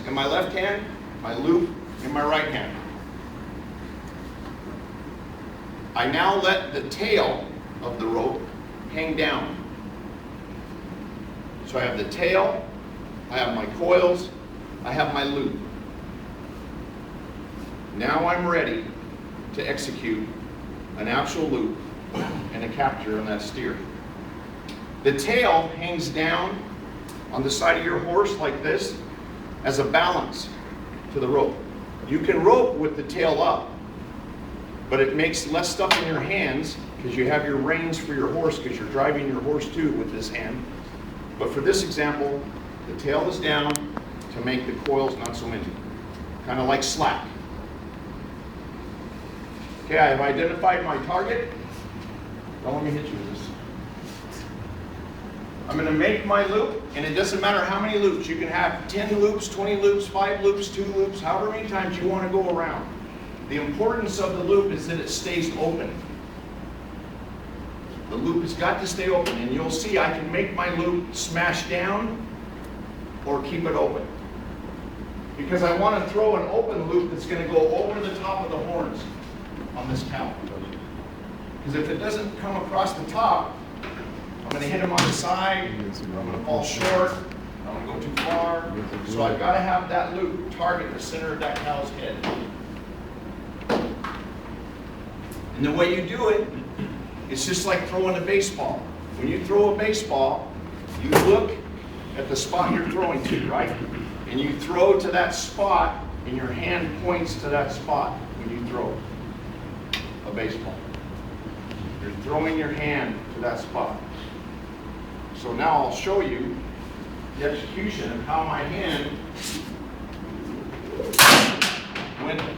in my left hand, my loop in my right hand. I now let the tail of the rope hang down. So I have the tail, I have my coils, I have my loop. Now I'm ready to execute an actual loop and a capture on that steer. The tail hangs down on the side of your horse like this as a balance to the rope. You can rope with the tail up, but it makes less stuff in your hands because you have your reins for your horse because you're driving your horse too with this hand. But for this example, the tail is down to make the coils not so minty, kind of like slack. Okay, I have identified my target. Don't let me hit you with this. I'm going to make my loop, and it doesn't matter how many loops. You can have 10 loops, 20 loops, 5 loops, 2 loops, however many times you want to go around. The importance of the loop is that it stays open. The loop has got to stay open, and you'll see I can make my loop smash down or keep it open. Because I want to throw an open loop that's going to go over the top of the horns on this cow. Because if it doesn't come across the top, I'm going to hit him on the side, I'm going to fall short, I'm going to go too far. So I've got to have that loop target the center of that cow's head. And the way you do it, it's just like throwing a baseball. When you throw a baseball, you look at the spot you're throwing to, right? And you throw to that spot, and your hand points to that spot when you throw a baseball. You're throwing your hand to that spot. So now I'll show you the execution of how my hand